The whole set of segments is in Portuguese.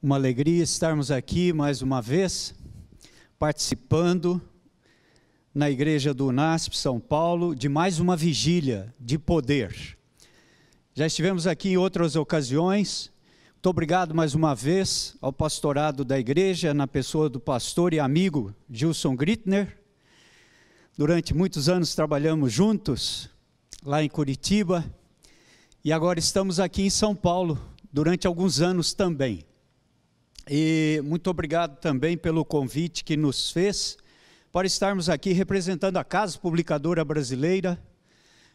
Uma alegria estarmos aqui mais uma vez, participando na igreja do UNASP São Paulo, de mais uma vigília de poder. Já estivemos aqui em outras ocasiões. Muito obrigado mais uma vez ao pastorado da igreja, na pessoa do pastor e amigo Gilson Grittner. Durante muitos anos trabalhamos juntos, lá em Curitiba, e agora estamos aqui em São Paulo, durante alguns anos também. E muito obrigado também pelo convite que nos fez para estarmos aqui representando a Casa Publicadora Brasileira,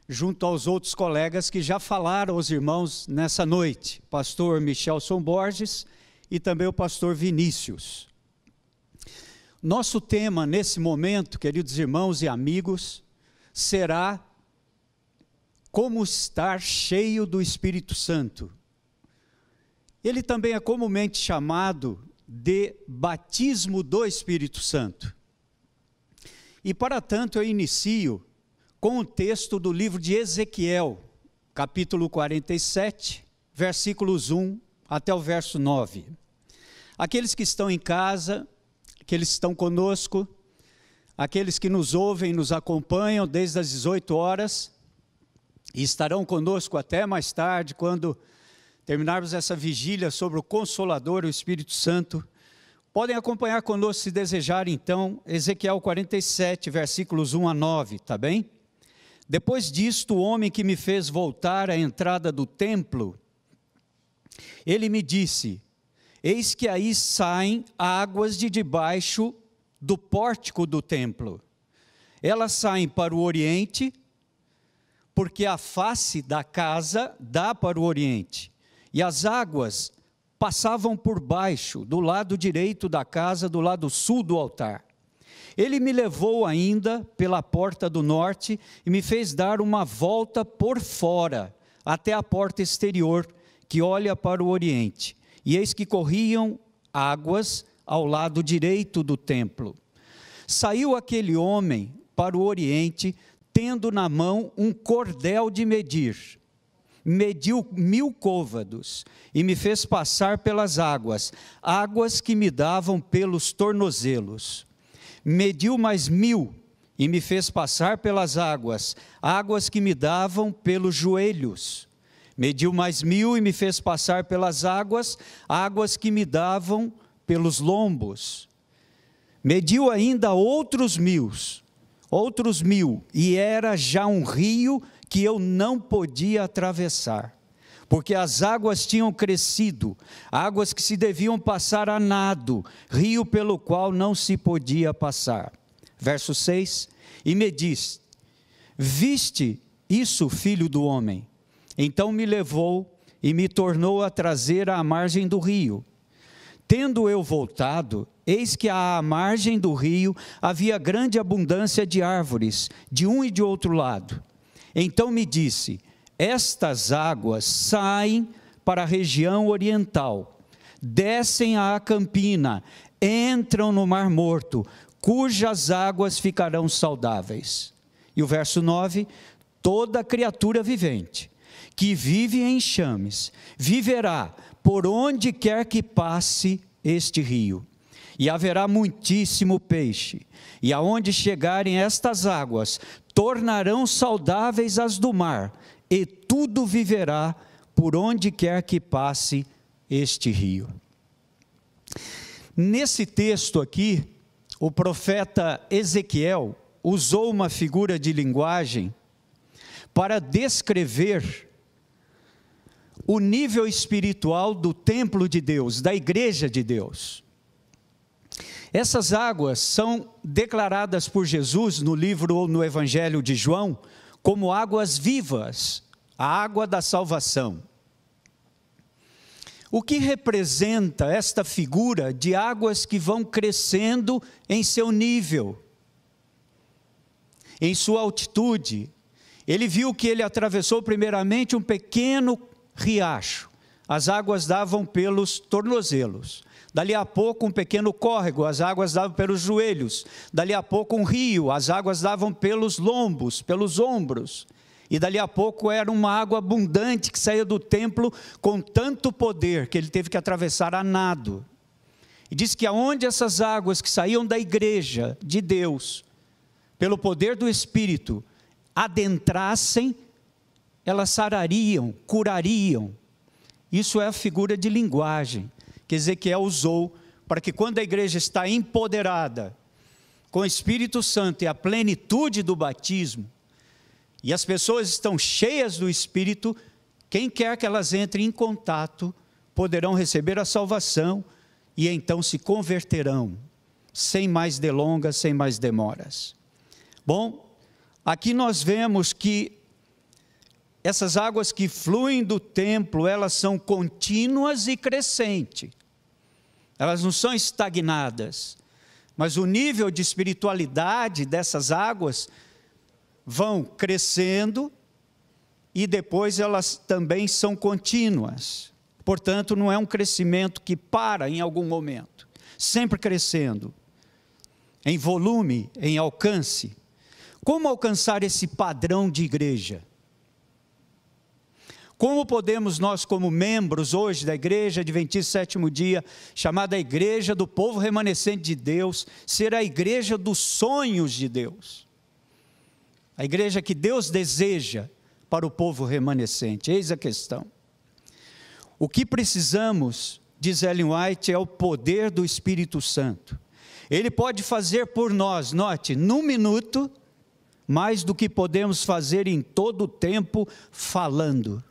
junto aos outros colegas que já falaram aos irmãos nessa noite, pastor Michelson Borges e também o pastor Vinícius. Nosso tema nesse momento, queridos irmãos e amigos, será como estar cheio do Espírito Santo. Ele também é comumente chamado de batismo do Espírito Santo. E para tanto eu inicio com o texto do livro de Ezequiel, capítulo 47, versículos 1 até o verso 9. Aqueles que estão em casa, aqueles que estão conosco, aqueles que nos ouvem, nos acompanham desde as 18 horas, e estarão conosco até mais tarde, quando terminarmos essa vigília sobre o Consolador, o Espírito Santo, podem acompanhar conosco se desejarem então, Ezequiel 47, versículos 1 a 9, tá bem? Depois disto, o homem que me fez voltar à entrada do templo, ele me disse, eis que aí saem águas de debaixo do pórtico do templo. Elas saem para o oriente, porque a face da casa dá para o oriente. E as águas passavam por baixo, do lado direito da casa, do lado sul do altar. Ele me levou ainda pela porta do norte e me fez dar uma volta por fora, até a porta exterior, que olha para o oriente. E eis que corriam águas ao lado direito do templo. Saiu aquele homem para o oriente, tendo na mão um cordel de medir. Mediu 1000 côvados e me fez passar pelas águas, águas que me davam pelos tornozelos. Mediu mais 1000 e me fez passar pelas águas, águas que me davam pelos joelhos. Mediu mais 1000 e me fez passar pelas águas, águas que me davam pelos lombos. Mediu ainda outros 1000, e era já um rio que eu não podia atravessar, porque as águas tinham crescido, águas que se deviam passar a nado, rio pelo qual não se podia passar. Verso 6, e me disse, viste isso, filho do homem? Então me levou e me tornou a trazer à margem do rio. Tendo eu voltado, eis que à margem do rio havia grande abundância de árvores, de um e de outro lado. Então me disse, estas águas saem para a região oriental, descem à Campina, entram no Mar Morto, cujas águas ficarão saudáveis. E o verso 9, toda criatura vivente, que vive em enxames, viverá por onde quer que passe este rio. E haverá muitíssimo peixe, e aonde chegarem estas águas, tornarão saudáveis as do mar, e tudo viverá por onde quer que passe este rio. Nesse texto aqui, o profeta Ezequiel usou uma figura de linguagem para descrever o nível espiritual do templo de Deus, da igreja de Deus. Essas águas são declaradas por Jesus no livro ou no Evangelho de João como águas vivas, a água da salvação. O que representa esta figura de águas que vão crescendo em seu nível, em sua altitude? Ele viu que ele atravessou primeiramente um pequeno riacho, as águas davam pelos tornozelos. Dali a pouco um pequeno córrego, as águas davam pelos joelhos. Dali a pouco um rio, as águas davam pelos lombos, pelos ombros. E dali a pouco era uma água abundante que saía do templo com tanto poder que ele teve que atravessar a nado. E diz que aonde essas águas que saíam da igreja de Deus, pelo poder do Espírito, adentrassem, elas sarariam, curariam. Isso é a figura de linguagem que Ezequiel usou para que quando a igreja está empoderada com o Espírito Santo e a plenitude do batismo, e as pessoas estão cheias do Espírito, quem quer que elas entrem em contato, poderão receber a salvação e então se converterão, sem mais delongas, sem mais demoras. Bom, aqui nós vemos que essas águas que fluem do templo, elas são contínuas e crescentes. Elas não são estagnadas, mas o nível de espiritualidade dessas águas vão crescendo e depois elas também são contínuas. Portanto, não é um crescimento que para em algum momento, sempre crescendo, em volume, em alcance. Como alcançar esse padrão de igreja? Como podemos nós, como membros hoje da Igreja Adventista Sétimo Dia, chamada Igreja do Povo Remanescente de Deus, ser a igreja dos sonhos de Deus? A igreja que Deus deseja para o povo remanescente. Eis a questão. O que precisamos, diz Ellen White, é o poder do Espírito Santo. Ele pode fazer por nós, note, num minuto, mais do que podemos fazer em todo o tempo falando.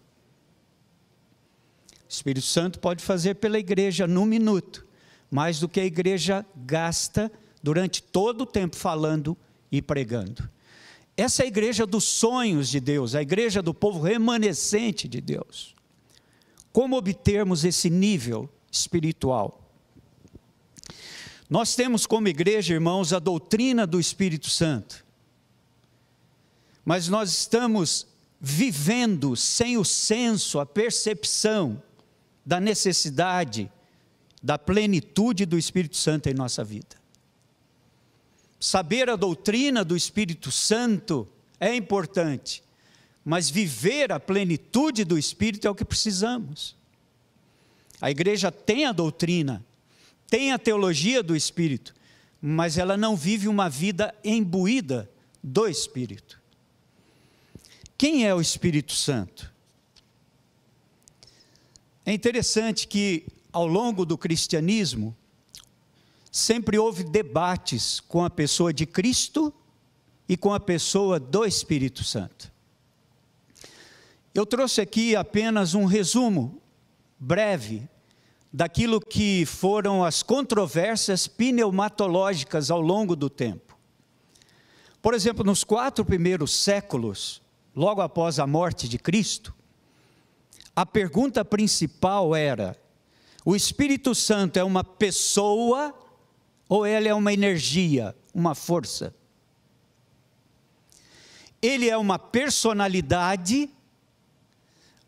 O Espírito Santo pode fazer pela igreja num minuto, mais do que a igreja gasta durante todo o tempo falando e pregando. Essa é a igreja dos sonhos de Deus, a igreja do povo remanescente de Deus. Como obtermos esse nível espiritual? Nós temos como igreja, irmãos, a doutrina do Espírito Santo. Mas nós estamos vivendo sem o senso, a percepção da necessidade, da plenitude do Espírito Santo em nossa vida. Saber a doutrina do Espírito Santo é importante, mas viver a plenitude do Espírito é o que precisamos. A igreja tem a doutrina, tem a teologia do Espírito, mas ela não vive uma vida imbuída do Espírito. Quem é o Espírito Santo? É interessante que ao longo do cristianismo, sempre houve debates com a pessoa de Cristo e com a pessoa do Espírito Santo. Eu trouxe aqui apenas um resumo breve daquilo que foram as controvérsias pneumatológicas ao longo do tempo. Por exemplo, nos 4 primeiros séculos, logo após a morte de Cristo, a pergunta principal era: o Espírito Santo é uma pessoa ou ele é uma energia, uma força? Ele é uma personalidade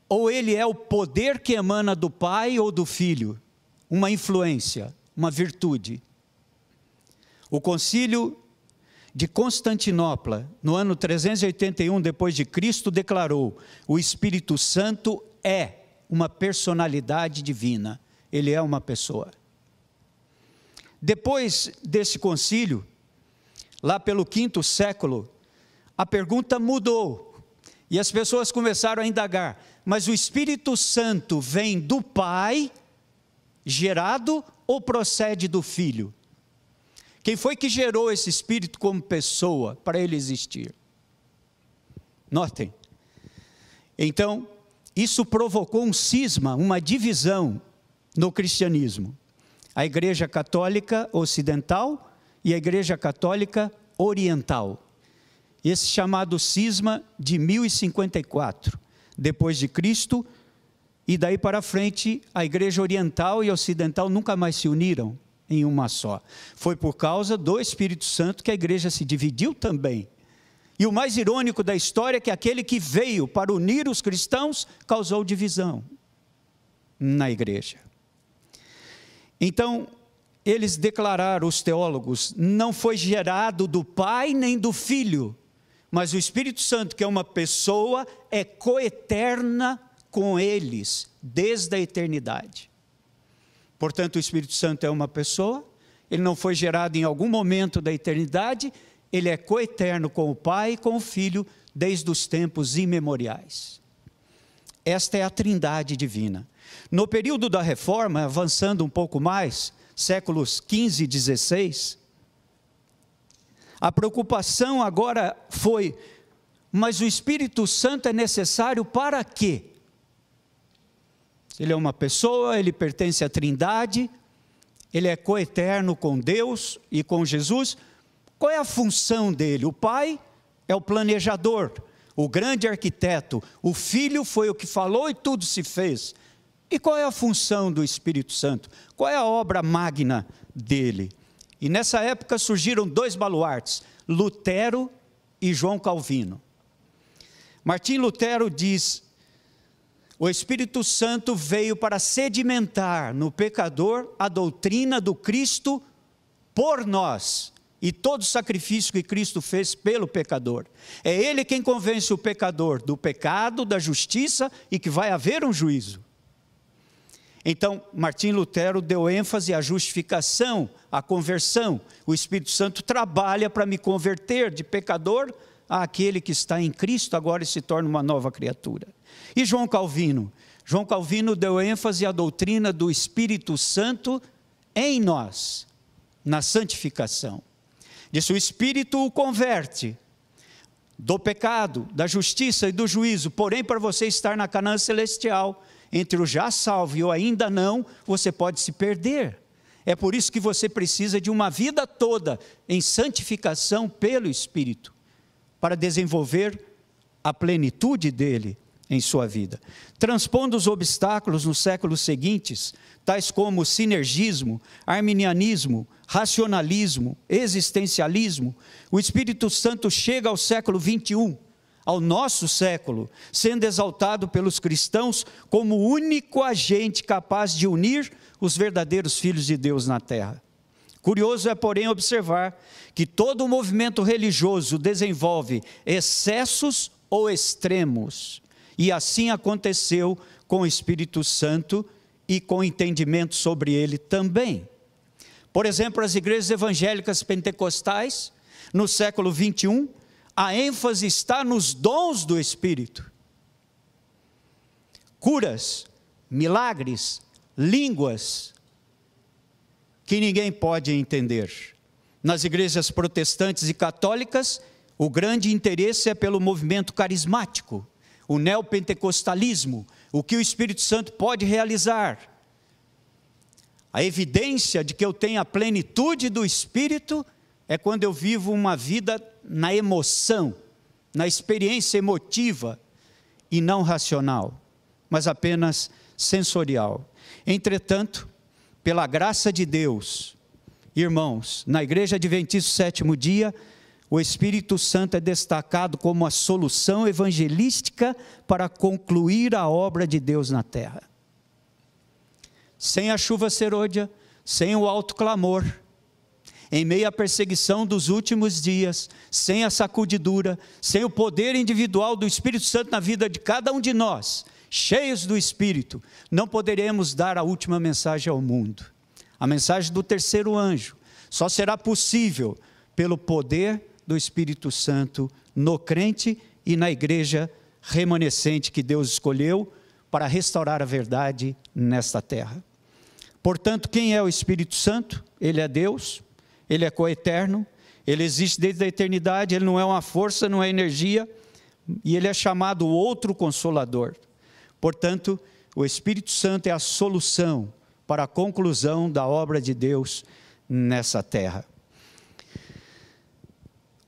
ou ele é o poder que emana do Pai ou do Filho? Uma influência, uma virtude. O concílio de Constantinopla, no ano 381 depois de Cristo, declarou: o Espírito Santo é uma personalidade divina, ele é uma pessoa. Depois desse concílio, lá pelo 5º século, a pergunta mudou, e as pessoas começaram a indagar: mas o Espírito Santo vem do Pai, gerado, ou procede do Filho? Quem foi que gerou esse Espírito como pessoa, para ele existir? Notem. Então, isso provocou um cisma, uma divisão no cristianismo. A Igreja Católica Ocidental e a Igreja Católica Oriental. Esse chamado cisma de 1054, depois de Cristo, e daí para frente, a Igreja Oriental e Ocidental nunca mais se uniram em uma só. Foi por causa do Espírito Santo que a igreja se dividiu também. E o mais irônico da história é que aquele que veio para unir os cristãos causou divisão na igreja. Então, eles declararam, os teólogos, não foi gerado do Pai nem do Filho, Mas o Espírito Santo, que é uma pessoa, é coeterna com eles, desde a eternidade. Portanto, o Espírito Santo é uma pessoa, ele não foi gerado em algum momento da eternidade, ele é coeterno com o Pai e com o Filho, desde os tempos imemoriais. Esta é a trindade divina. No período da Reforma, avançando um pouco mais, séculos 15 e 16, a preocupação agora foi, mas o Espírito Santo é necessário para quê? Ele é uma pessoa, ele pertence à trindade, ele é coeterno com Deus e com Jesus. Qual é a função dele? O Pai é o planejador, o grande arquiteto, o Filho foi o que falou e tudo se fez. E qual é a função do Espírito Santo? Qual é a obra magna dele? E nessa época surgiram dois baluartes, Lutero e João Calvino. Martim Lutero diz: o Espírito Santo veio para sedimentar no pecador a doutrina do Cristo por nós, e todo o sacrifício que Cristo fez pelo pecador. É Ele quem convence o pecador do pecado, da justiça e que vai haver um juízo. Então, Martim Lutero deu ênfase à justificação, à conversão. O Espírito Santo trabalha para me converter de pecador àquele que está em Cristo, agora se torna uma nova criatura. E João Calvino? João Calvino deu ênfase à doutrina do Espírito Santo em nós, na santificação. Disse: o Espírito o converte do pecado, da justiça e do juízo, porém para você estar na Canaã celestial, entre o já salvo e o ainda não, você pode se perder. É por isso que você precisa de uma vida toda em santificação pelo Espírito, para desenvolver a plenitude dele em sua vida. Transpondo os obstáculos nos séculos seguintes, tais como sinergismo, arminianismo, racionalismo, existencialismo, o Espírito Santo chega ao século 21, ao nosso século, sendo exaltado pelos cristãos como o único agente capaz de unir os verdadeiros filhos de Deus na terra. Curioso é, porém, observar que todo o movimento religioso desenvolve excessos ou extremos, e assim aconteceu com o Espírito Santo e com entendimento sobre ele também. Por exemplo, as igrejas evangélicas pentecostais, no século 21, a ênfase está nos dons do Espírito. Curas, milagres, línguas, que ninguém pode entender. Nas igrejas protestantes e católicas, o grande interesse é pelo movimento carismático, o neopentecostalismo, o que o Espírito Santo pode realizar. A evidência de que eu tenho a plenitude do Espírito é quando eu vivo uma vida na emoção, na experiência emotiva e não racional, mas apenas sensorial. Entretanto, pela graça de Deus, irmãos, na Igreja Adventista do Sétimo Dia, o Espírito Santo é destacado como a solução evangelística para concluir a obra de Deus na terra. Sem a chuva serôdia, sem o alto clamor, em meio à perseguição dos últimos dias, sem a sacudidura, sem o poder individual do Espírito Santo na vida de cada um de nós, cheios do Espírito, não poderemos dar a última mensagem ao mundo. A mensagem do terceiro anjo só será possível pelo poder do Espírito Santo no crente e na igreja remanescente que Deus escolheu para restaurar a verdade nesta terra. Portanto, quem é o Espírito Santo? Ele é Deus, ele é coeterno, ele existe desde a eternidade, ele não é uma força, não é energia, e ele é chamado o outro Consolador. Portanto, o Espírito Santo é a solução para a conclusão da obra de Deus nessa terra.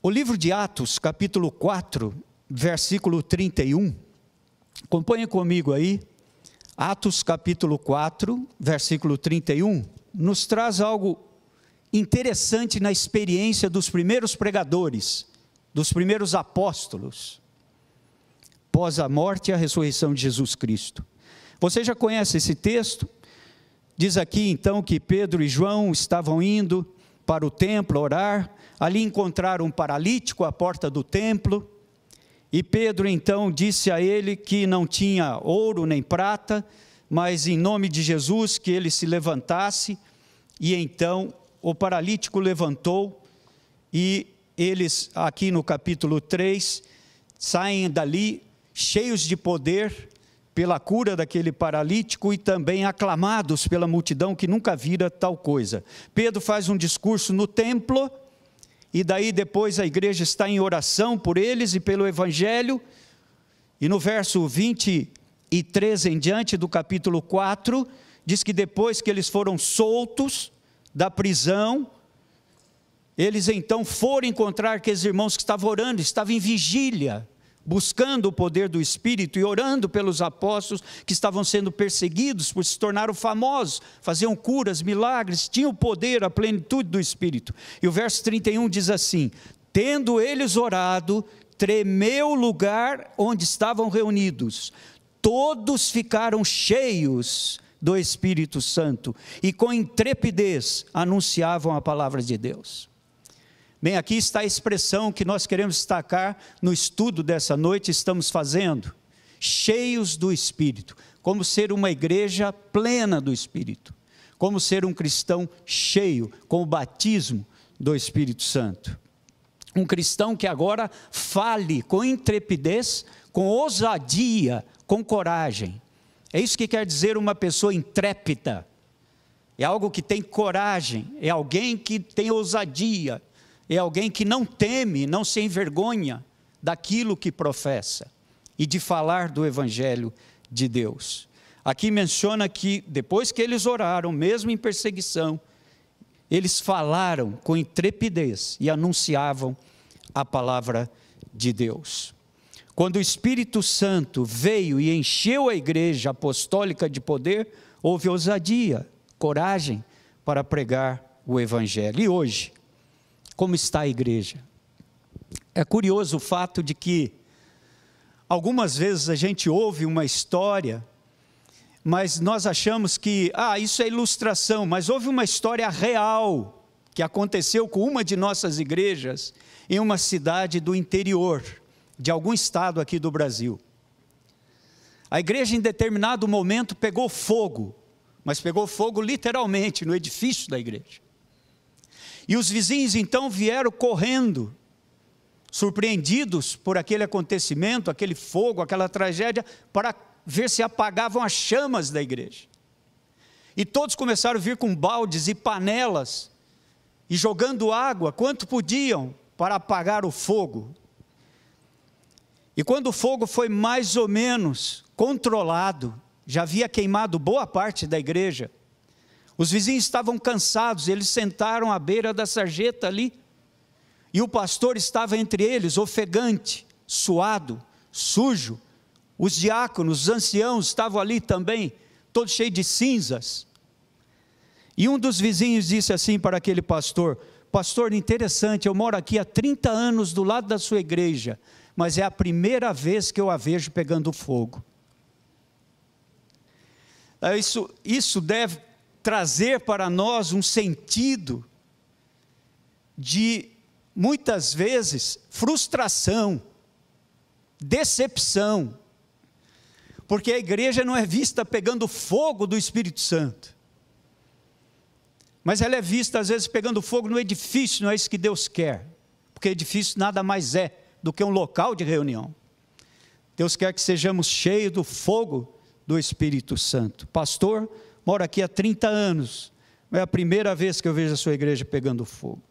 O livro de Atos, capítulo 4, versículo 31, acompanhe comigo aí, Atos capítulo 4, versículo 31, nos traz algo interessante na experiência dos primeiros pregadores, dos primeiros apóstolos, após a morte e a ressurreição de Jesus Cristo. Você já conhece esse texto? Diz aqui então que Pedro e João estavam indo para o templo orar, ali encontraram um paralítico à porta do templo, E Pedro então disse a ele que não tinha ouro nem prata, mas em nome de Jesus que ele se levantasse. E então o paralítico levantou, e eles, aqui no capítulo 3, saem dali cheios de poder pela cura daquele paralítico e também aclamados pela multidão que nunca vira tal coisa. Pedro faz um discurso no templo, e daí depois a igreja está em oração por eles e pelo evangelho, e no verso 23 em diante do capítulo 4, diz que depois que eles foram soltos da prisão, eles então foram encontrar aqueles irmãos que estavam orando, estavam em vigília, buscando o poder do Espírito e orando pelos apóstolos que estavam sendo perseguidos por se tornaram famosos, faziam curas, milagres, tinham o poder, a plenitude do Espírito. E o verso 31 diz assim: tendo eles orado, tremeu o lugar onde estavam reunidos, todos ficaram cheios do Espírito Santo e com intrepidez anunciavam a palavra de Deus. Bem, aqui está a expressão que nós queremos destacar no estudo dessa noite, estamos fazendo, cheios do Espírito, como ser uma igreja plena do Espírito, como ser um cristão cheio, com o batismo do Espírito Santo. Um cristão que agora fale com intrepidez, com ousadia, com coragem. É isso que quer dizer uma pessoa intrépida, é algo que tem coragem, é alguém que tem ousadia, é alguém que não teme, não se envergonha daquilo que professa e de falar do Evangelho de Deus. Aqui menciona que depois que eles oraram, mesmo em perseguição, eles falaram com intrepidez e anunciavam a palavra de Deus. Quando o Espírito Santo veio e encheu a igreja apostólica de poder, houve ousadia, coragem para pregar o Evangelho. E hoje, como está a igreja? É curioso o fato de que algumas vezes a gente ouve uma história, mas nós achamos que, isso é ilustração, mas houve uma história real que aconteceu com uma de nossas igrejas em uma cidade do interior, de algum estado aqui do Brasil. A igreja em determinado momento pegou fogo, mas pegou fogo literalmente no edifício da igreja. E os vizinhos então vieram correndo, surpreendidos por aquele acontecimento, aquele fogo, aquela tragédia, para ver se apagavam as chamas da igreja. E todos começaram a vir com baldes e panelas, e jogando água, quanto podiam, para apagar o fogo. E quando o fogo foi mais ou menos controlado, já havia queimado boa parte da igreja, os vizinhos estavam cansados, eles sentaram à beira da sarjeta ali, e o pastor estava entre eles, ofegante, suado, sujo. Os diáconos, os anciãos estavam ali também, todos cheios de cinzas. E um dos vizinhos disse assim para aquele pastor: pastor, interessante, eu moro aqui há 30 anos do lado da sua igreja, mas é a primeira vez que eu a vejo pegando fogo. Isso deve trazer para nós um sentido de, muitas vezes, frustração, decepção, porque a igreja não é vista pegando fogo do Espírito Santo, mas ela é vista às vezes pegando fogo no edifício. Não é isso que Deus quer, porque edifício nada mais é do que um local de reunião. Deus quer que sejamos cheios do fogo do Espírito Santo. Pastor, moro aqui há 30 anos, é a primeira vez que eu vejo a sua igreja pegando fogo.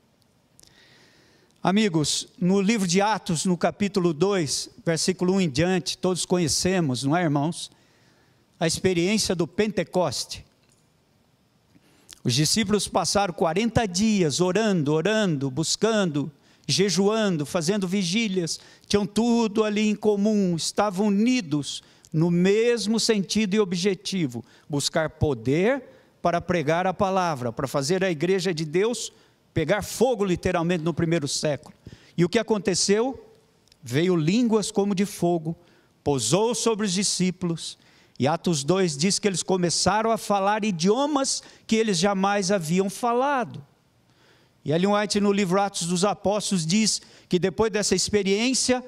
Amigos, no livro de Atos, no capítulo 2, versículo 1 em diante, todos conhecemos, não é, irmãos? A experiência do Pentecoste. Os discípulos passaram 40 dias orando, buscando, jejuando, fazendo vigílias, tinham tudo ali em comum, estavam unidos no mesmo sentido e objetivo: buscar poder para pregar a palavra, para fazer a igreja de Deus pegar fogo literalmente no primeiro século. E o que aconteceu? Veio línguas como de fogo, pousou sobre os discípulos, e Atos 2 diz que eles começaram a falar idiomas que eles jamais haviam falado. E Ellen White, no livro Atos dos Apóstolos, diz que depois dessa experiência,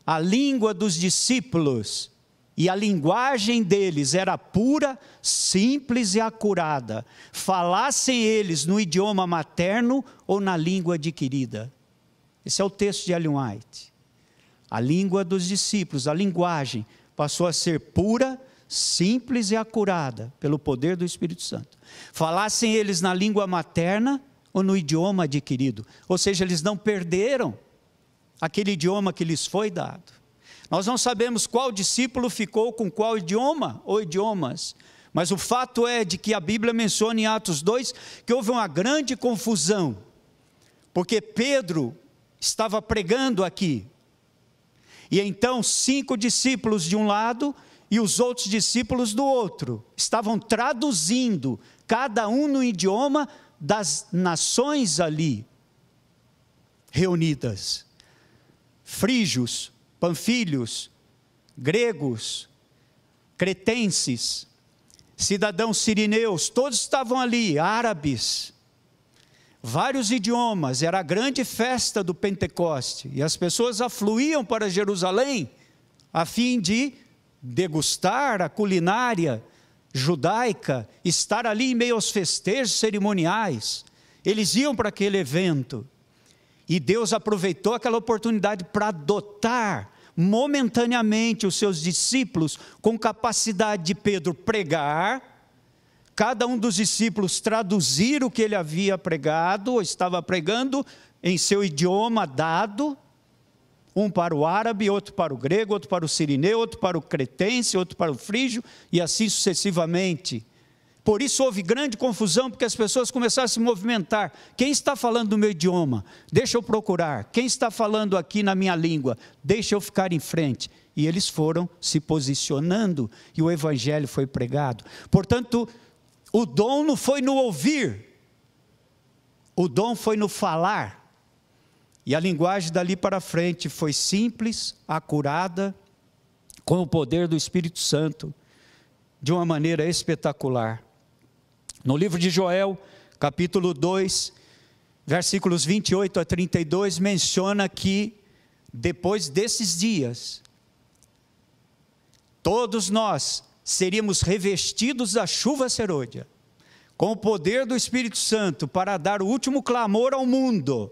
a língua dos discípulos e a linguagem deles era pura, simples e acurada, falassem eles no idioma materno ou na língua adquirida. Esse é o texto de Ellen White. A língua dos discípulos, a linguagem, passou a ser pura, simples e acurada, pelo poder do Espírito Santo. Falassem eles na língua materna ou no idioma adquirido. Ou seja, eles não perderam aquele idioma que lhes foi dado. Nós não sabemos qual discípulo ficou com qual idioma ou idiomas, mas o fato é de que a Bíblia menciona em Atos 2 que houve uma grande confusão, porque Pedro estava pregando aqui, e então 5 discípulos de um lado e os outros discípulos do outro, estavam traduzindo, cada um no idioma das nações ali reunidas, frígios, panfílios, gregos, cretenses, cidadãos sirineus, todos estavam ali, árabes, vários idiomas, era a grande festa do Pentecoste, e as pessoas afluíam para Jerusalém, a fim de degustar a culinária judaica, estar ali em meio aos festejos cerimoniais, eles iam para aquele evento, e Deus aproveitou aquela oportunidade para dotar momentaneamente os seus discípulos com capacidade de Pedro pregar, cada um dos discípulos traduzir o que ele havia pregado, ou estava pregando em seu idioma dado, um para o árabe, outro para o grego, outro para o sirineu, outro para o cretense, outro para o frígio, e assim sucessivamente. Por isso houve grande confusão, porque as pessoas começaram a se movimentar. Quem está falando no meu idioma? Deixa eu procurar. Quem está falando aqui na minha língua? Deixa eu ficar em frente. E eles foram se posicionando, e o evangelho foi pregado. Portanto, o dom não foi no ouvir, o dom foi no falar. E a linguagem dali para frente foi simples, acurada, com o poder do Espírito Santo, de uma maneira espetacular. No livro de Joel, capítulo 2, versículos 28 a 32, menciona que depois desses dias, todos nós seríamos revestidos da chuva serôdia, com o poder do Espírito Santo, para dar o último clamor ao mundo.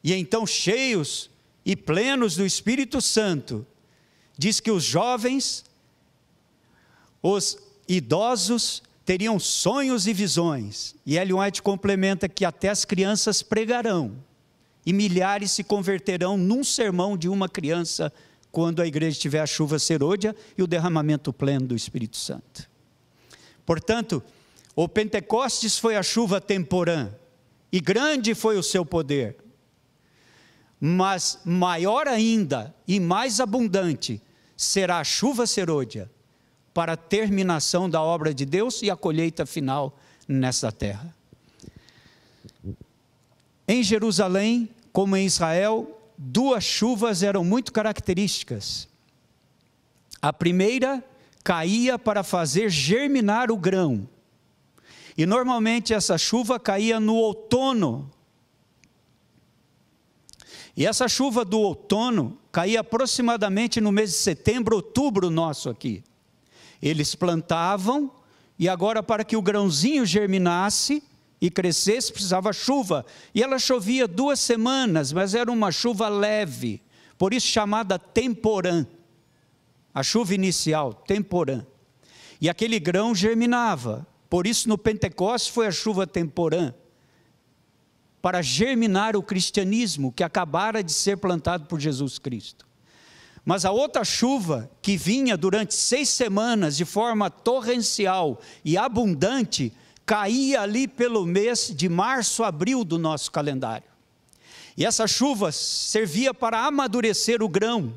E então, cheios e plenos do Espírito Santo, diz que os jovens, os idosos, teriam sonhos e visões. E Ellen White complementa que até as crianças pregarão, e milhares se converterão num sermão de uma criança, quando a igreja tiver a chuva serôdia e o derramamento pleno do Espírito Santo. Portanto, o Pentecostes foi a chuva temporã, e grande foi o seu poder, mas maior ainda e mais abundante será a chuva serôdia, para a terminação da obra de Deus e a colheita final nessa terra. Em Jerusalém, como em Israel, 2 chuvas eram muito características. A primeira caía para fazer germinar o grão, e normalmente essa chuva caía no outono, e essa chuva do outono caía aproximadamente no mês de setembro, outubro nosso aqui. Eles plantavam, e agora para que o grãozinho germinasse e crescesse, precisava chuva. E ela chovia 2 semanas, mas era uma chuva leve, por isso chamada temporã. A chuva inicial, temporã. E aquele grão germinava, por isso no Pentecostes foi a chuva temporã, para germinar o cristianismo que acabara de ser plantado por Jesus Cristo. Mas a outra chuva, que vinha durante 6 semanas de forma torrencial e abundante, caía ali pelo mês de março, abril do nosso calendário. E essa chuva servia para amadurecer o grão,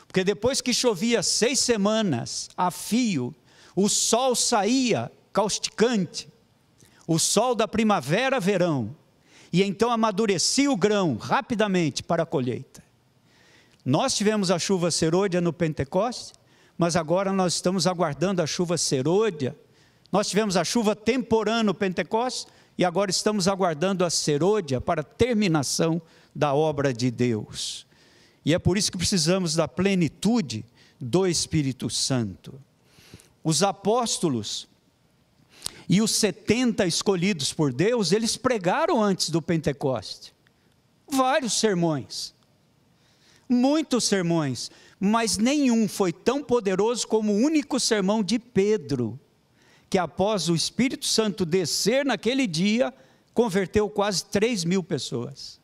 porque depois que chovia 6 semanas a fio, o sol saía causticante, o sol da primavera, verão, e então amadurecia o grão rapidamente para a colheita. Nós tivemos a chuva serôdia no Pentecostes, mas agora nós estamos aguardando a chuva serôdia. Nós tivemos a chuva temporã no Pentecostes, e agora estamos aguardando a serôdia para a terminação da obra de Deus. E é por isso que precisamos da plenitude do Espírito Santo. Os apóstolos e os 70 escolhidos por Deus, eles pregaram antes do Pentecoste. Vários sermões. Muitos sermões. Mas nenhum foi tão poderoso como o único sermão de Pedro, que após o Espírito Santo descer naquele dia, converteu quase 3.000 pessoas.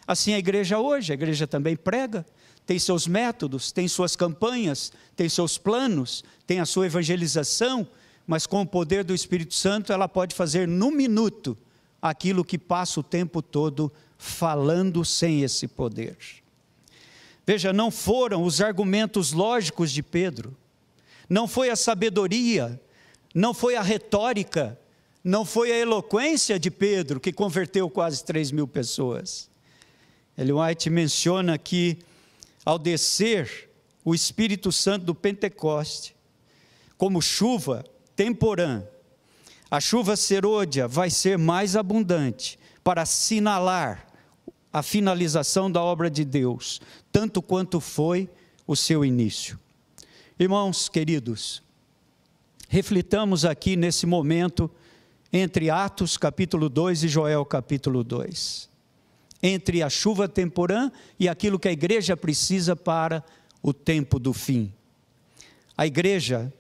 Assim a igreja hoje, a igreja também prega, tem seus métodos, tem suas campanhas, tem seus planos, tem a sua evangelização, mas com o poder do Espírito Santo, ela pode fazer num minuto aquilo que passa o tempo todo falando sem esse poder. Veja, não foram os argumentos lógicos de Pedro, não foi a sabedoria, não foi a retórica, não foi a eloquência de Pedro que converteu quase 3.000 pessoas. Ellen White menciona que ao descer o Espírito Santo do Pentecoste, como chuva temporã, a chuva serôdia vai ser mais abundante para assinalar a finalização da obra de Deus, tanto quanto foi o seu início. Irmãos queridos, reflitamos aqui nesse momento entre Atos capítulo 2 e Joel capítulo 2. Entre a chuva temporã e aquilo que a igreja precisa para o tempo do fim. A igreja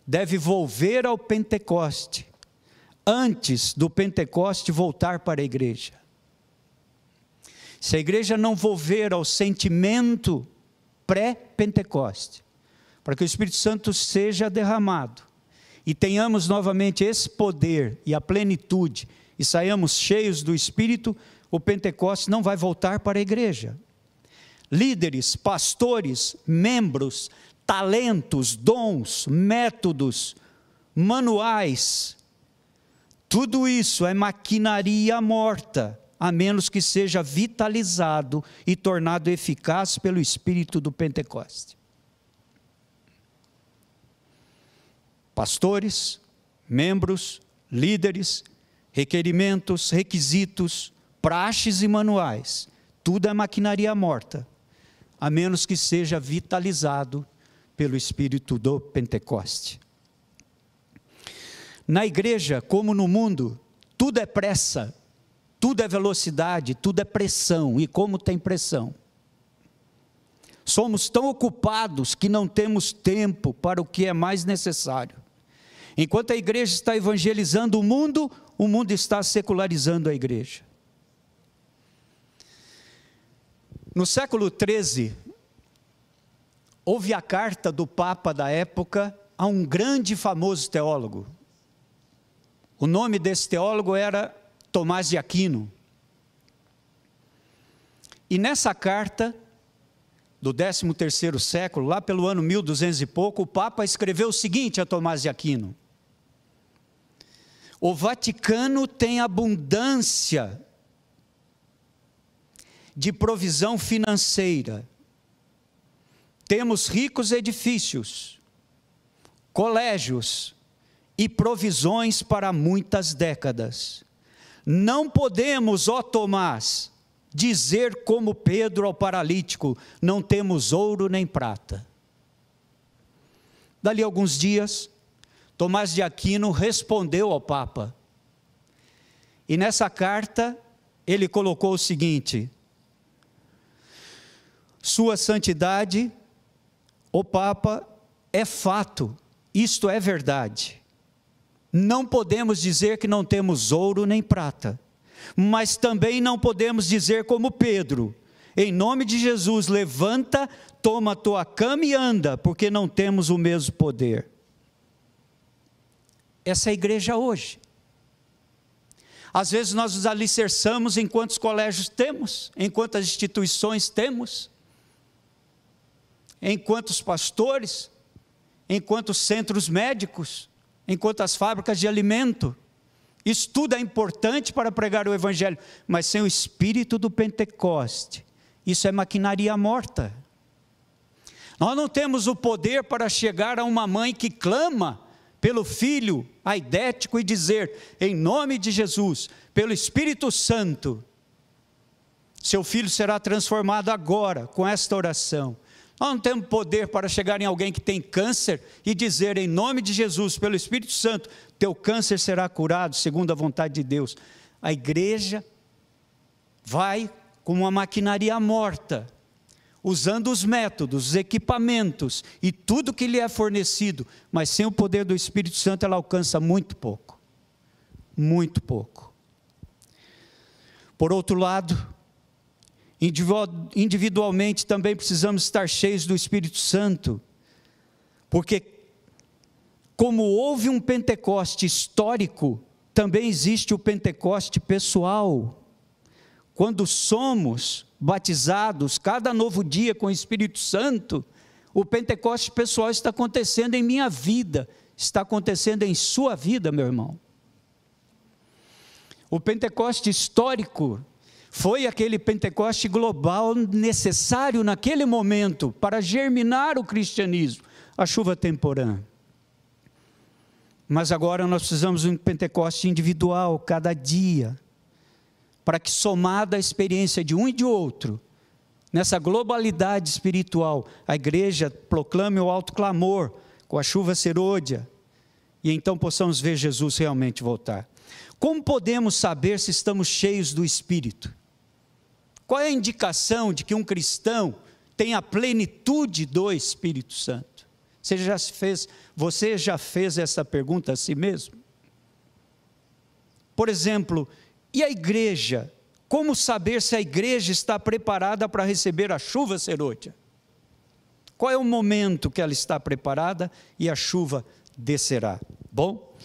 deve volver ao Pentecoste, antes do Pentecoste voltar para a igreja. Se a igreja não volver ao sentimento pré-Pentecoste, para que o Espírito Santo seja derramado, e tenhamos novamente esse poder e a plenitude, e saiamos cheios do Espírito, o Pentecoste não vai voltar para a igreja. Líderes, pastores, membros, talentos, dons, métodos, manuais, tudo isso é maquinaria morta, a menos que seja vitalizado e tornado eficaz pelo Espírito do Pentecoste. Pastores, membros, líderes, requerimentos, requisitos, praxes e manuais, tudo é maquinaria morta, a menos que seja vitalizado pelo Espírito do Pentecoste. Na igreja, como no mundo, tudo é pressa, tudo é velocidade, tudo é pressão, e como tem pressão. Somos tão ocupados que não temos tempo para o que é mais necessário. Enquanto a igreja está evangelizando o mundo está secularizando a igreja. No século XIII, houve a carta do Papa da época a um grande e famoso teólogo. O nome desse teólogo era Tomás de Aquino. E nessa carta, do 13º século, lá pelo ano 1200 e pouco, o Papa escreveu o seguinte a Tomás de Aquino: o Vaticano tem abundância de provisão financeira, temos ricos edifícios, colégios e provisões para muitas décadas. Não podemos, ó Tomás, dizer como Pedro ao paralítico, não temos ouro nem prata. Dali a alguns dias, Tomás de Aquino respondeu ao Papa. E nessa carta, ele colocou o seguinte: Sua Santidade, o Papa, é fato, isto é verdade. Não podemos dizer que não temos ouro nem prata, mas também não podemos dizer como Pedro: em nome de Jesus, levanta, toma a tua cama e anda, porque não temos o mesmo poder. Essa é a igreja hoje. Às vezes nós nos alicerçamos em quantos colégios temos, em quantas instituições temos, em quantos pastores, em quantos centros médicos, em quantas fábricas de alimento. Isso tudo é importante para pregar o Evangelho, mas sem o Espírito do Pentecoste, isso é maquinaria morta. Nós não temos o poder para chegar a uma mãe que clama pelo filho aidético e dizer, em nome de Jesus, pelo Espírito Santo, Seu filho será transformado agora, com esta oração. Nós não temos poder para chegar em alguém que tem câncer e dizer, em nome de Jesus, pelo Espírito Santo, teu câncer será curado, segundo a vontade de Deus. A igreja vai como uma maquinaria morta, usando os métodos, os equipamentos e tudo que lhe é fornecido, mas sem o poder do Espírito Santo ela alcança muito pouco. Muito pouco. Por outro lado, individualmente também precisamos estar cheios do Espírito Santo, porque como houve um Pentecoste histórico, também existe o Pentecoste pessoal. Quando somos batizados, cada novo dia com o Espírito Santo, o Pentecoste pessoal está acontecendo em minha vida, está acontecendo em sua vida, meu irmão. O Pentecoste histórico foi aquele Pentecoste global necessário naquele momento para germinar o cristianismo, a chuva temporã. Mas agora nós precisamos de um Pentecoste individual, cada dia, para que somada a experiência de um e de outro, nessa globalidade espiritual, a igreja proclame o alto clamor, com a chuva serôdia, e então possamos ver Jesus realmente voltar. Como podemos saber se estamos cheios do Espírito? Qual é a indicação de que um cristão tem a plenitude do Espírito Santo? Você já fez essa pergunta a si mesmo? Por exemplo, e a igreja? Como saber se a igreja está preparada para receber a chuva serôdia? Qual é o momento que ela está preparada e a chuva descerá? Bom,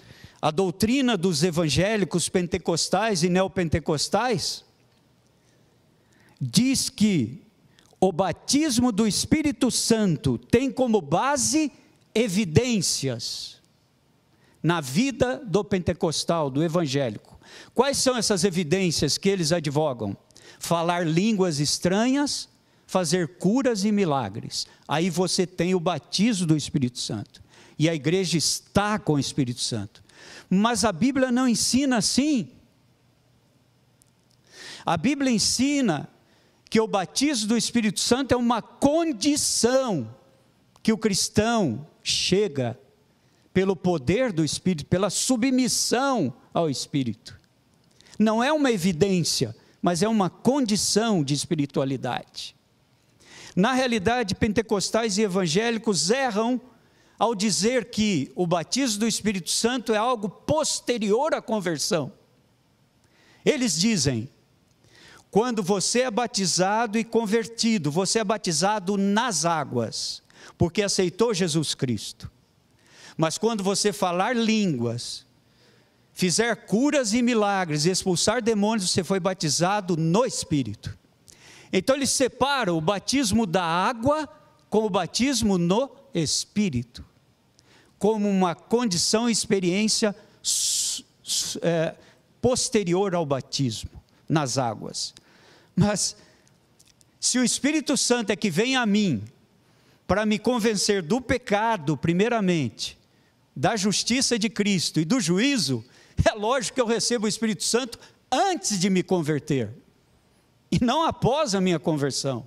a doutrina dos evangélicos pentecostais e neopentecostais diz que o batismo do Espírito Santo tem como base evidências na vida do pentecostal, do evangélico. Quais são essas evidências que eles advogam? Falar línguas estranhas, fazer curas e milagres. Aí você tem o batismo do Espírito Santo. E a igreja está com o Espírito Santo. Mas a Bíblia não ensina assim. A Bíblia ensina que o batismo do Espírito Santo é uma condição que o cristão chega pelo poder do Espírito, pela submissão ao Espírito. Não é uma evidência, mas é uma condição de espiritualidade. Na realidade, pentecostais e evangélicos erram ao dizer que o batismo do Espírito Santo é algo posterior à conversão. Eles dizem, quando você é batizado e convertido, você é batizado nas águas, porque aceitou Jesus Cristo. Mas quando você falar línguas, fizer curas e milagres, expulsar demônios, você foi batizado no Espírito. Então eles separam o batismo da água com o batismo no Espírito, como uma condição e experiência posterior ao batismo nas águas. Mas se o Espírito Santo é que vem a mim para me convencer do pecado primeiramente, da justiça de Cristo e do juízo, é lógico que eu recebo o Espírito Santo antes de me converter, e não após a minha conversão,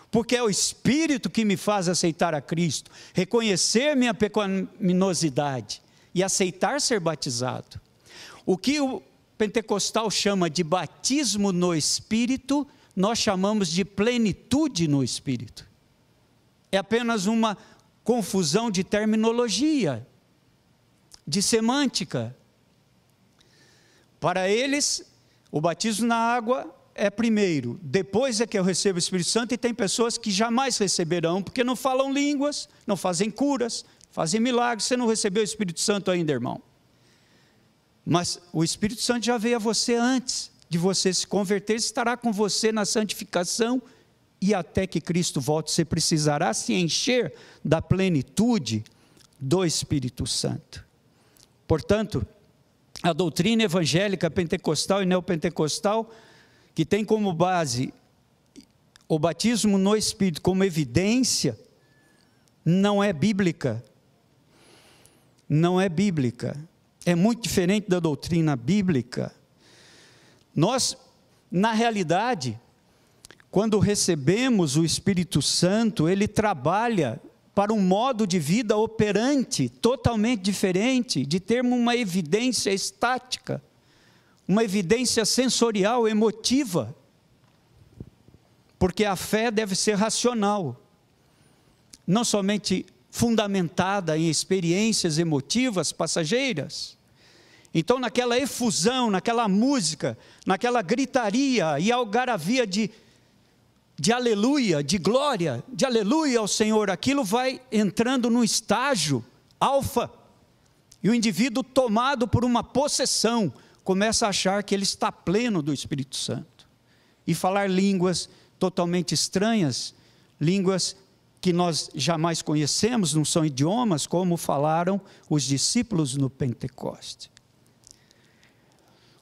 porque é o Espírito que me faz aceitar a Cristo, reconhecer minha pecaminosidade e aceitar ser batizado. O que o pentecostal chama de batismo no Espírito, nós chamamos de plenitude no Espírito. É apenas uma confusão de terminologia, de semântica. Para eles, o batismo na água é primeiro, depois é que eu recebo o Espírito Santo, e tem pessoas que jamais receberão, porque não falam línguas, não fazem curas, fazem milagres. Você não recebeu o Espírito Santo ainda, irmão. Mas o Espírito Santo já veio a você antes de você se converter, estará com você na santificação, e até que Cristo volte, você precisará se encher da plenitude do Espírito Santo. Portanto, a doutrina evangélica pentecostal e neopentecostal, que tem como base o batismo no Espírito como evidência, não é bíblica. Não é bíblica. É muito diferente da doutrina bíblica. Nós, na realidade, quando recebemos o Espírito Santo, ele trabalha para um modo de vida operante, totalmente diferente, de termos uma evidência estática, uma evidência sensorial, emotiva, porque a fé deve ser racional, não somente fundamentada em experiências emotivas passageiras. Então, naquela efusão, naquela música, naquela gritaria e algaravia de aleluia, de glória, de aleluia ao Senhor, aquilo vai entrando num estágio alfa, e o indivíduo, tomado por uma possessão, começa a achar que ele está pleno do Espírito Santo, e falar línguas totalmente estranhas, línguas que nós jamais conhecemos, não são idiomas, como falaram os discípulos no Pentecoste.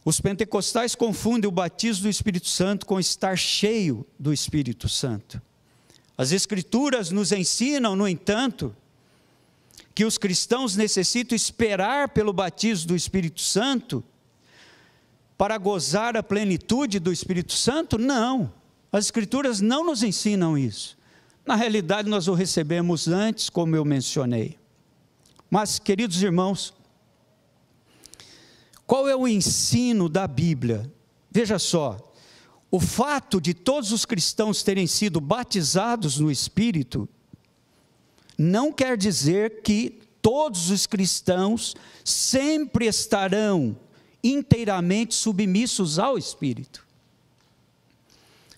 Os pentecostais confundem o batismo do Espírito Santo com estar cheio do Espírito Santo. As Escrituras nos ensinam, no entanto, que os cristãos necessitam esperar pelo batismo do Espírito Santo para gozar a plenitude do Espírito Santo? Não, as Escrituras não nos ensinam isso. Na realidade, nós o recebemos antes, como eu mencionei. Mas, queridos irmãos, qual é o ensino da Bíblia? Veja só, o fato de todos os cristãos terem sido batizados no Espírito, não quer dizer que todos os cristãos sempre estarão inteiramente submissos ao Espírito.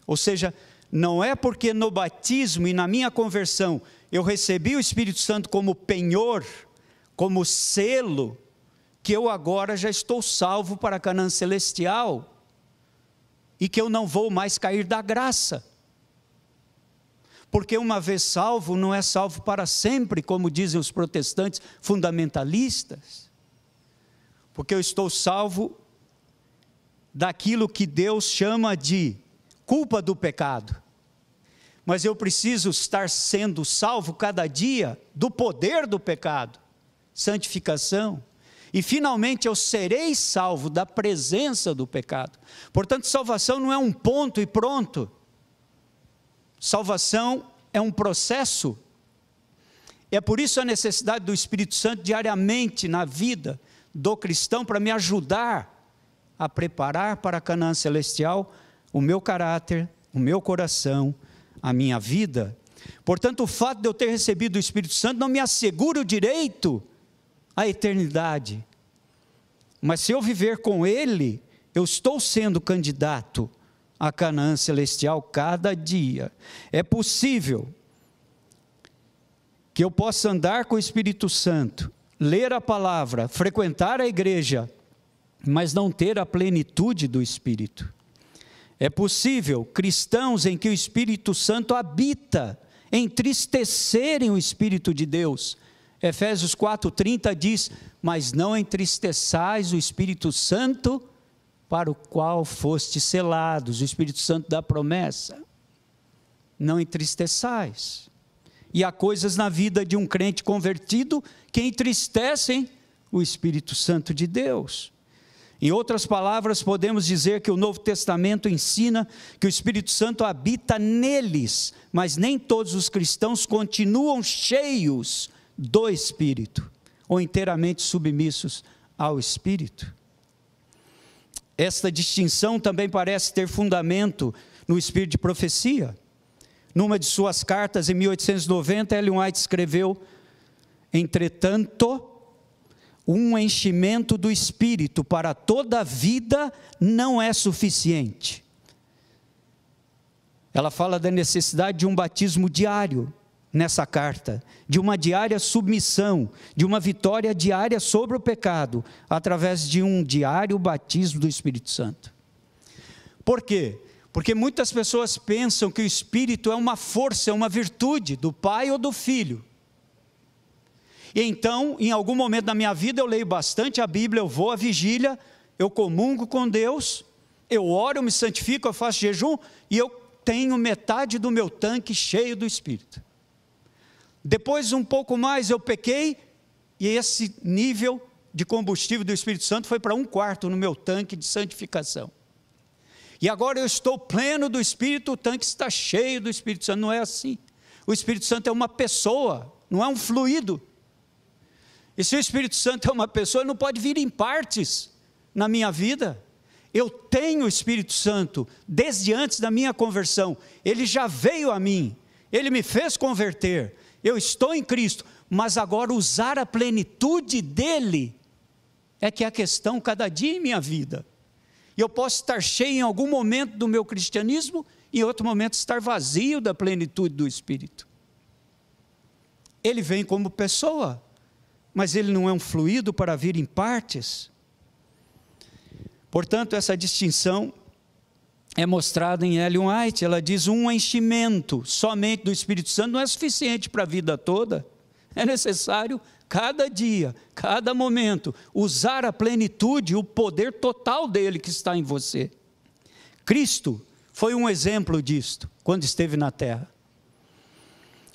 Ou seja, não é porque no batismo e na minha conversão eu recebi o Espírito Santo como penhor, como selo, que eu agora já estou salvo para a Canaã celestial e que eu não vou mais cair da graça. Porque uma vez salvo, não é salvo para sempre, como dizem os protestantes fundamentalistas. Porque eu estou salvo daquilo que Deus chama de culpa do pecado. Mas eu preciso estar sendo salvo cada dia do poder do pecado, santificação. E finalmente eu serei salvo da presença do pecado. Portanto, salvação não é um ponto e pronto. Salvação é um processo. É por isso a necessidade do Espírito Santo diariamente na vida do cristão, para me ajudar a preparar para a Canaã celestial o meu caráter, o meu coração, a minha vida. Portanto, o fato de eu ter recebido o Espírito Santo não me assegura o direito à eternidade. Mas se eu viver com Ele, eu estou sendo candidato a Canaã celestial cada dia. É possível que eu possa andar com o Espírito Santo, ler a palavra, frequentar a igreja, mas não ter a plenitude do Espírito. É possível cristãos em que o Espírito Santo habita, entristecerem o Espírito de Deus. Efésios 4:30 diz: mas não entristeçais o Espírito Santo, para o qual fostes selados, o Espírito Santo da promessa. Não entristeçais. E há coisas na vida de um crente convertido que entristecem o Espírito Santo de Deus. Em outras palavras, podemos dizer que o Novo Testamento ensina que o Espírito Santo habita neles, mas nem todos os cristãos continuam cheios do Espírito, ou inteiramente submissos ao Espírito. Esta distinção também parece ter fundamento no espírito de profecia. Numa de suas cartas, em 1890, Ellen White escreveu: entretanto, um enchimento do Espírito para toda a vida não é suficiente. Ela fala da necessidade de um batismo diário nessa carta, de uma diária submissão, de uma vitória diária sobre o pecado, através de um diário batismo do Espírito Santo. Por quê? Porque muitas pessoas pensam que o Espírito é uma força, é uma virtude do Pai ou do Filho. E então, em algum momento da minha vida, eu leio bastante a Bíblia, eu vou à vigília, eu comungo com Deus, eu oro, eu me santifico, eu faço jejum, e eu tenho metade do meu tanque cheio do Espírito. Depois, um pouco mais, eu pequei, e esse nível de combustível do Espírito Santo foi para 1/4 no meu tanque de santificação. E agora eu estou pleno do Espírito, o tanque está cheio do Espírito Santo. Não é assim. O Espírito Santo é uma pessoa, não é um fluido. E se o Espírito Santo é uma pessoa, ele não pode vir em partes na minha vida. Eu tenho o Espírito Santo desde antes da minha conversão. Ele já veio a mim, ele me fez converter. Eu estou em Cristo, mas agora usar a plenitude dele é que é a questão cada dia em minha vida. E eu posso estar cheio em algum momento do meu cristianismo e em outro momento estar vazio da plenitude do Espírito. Ele vem como pessoa, mas ele não é um fluido para vir em partes. Portanto, essa distinção é mostrada em Ellen White. Ela diz: um enchimento somente do Espírito Santo não é suficiente para a vida toda. É necessário cada dia, cada momento, usar a plenitude, o poder total dele que está em você. Cristo foi um exemplo disto, quando esteve na terra.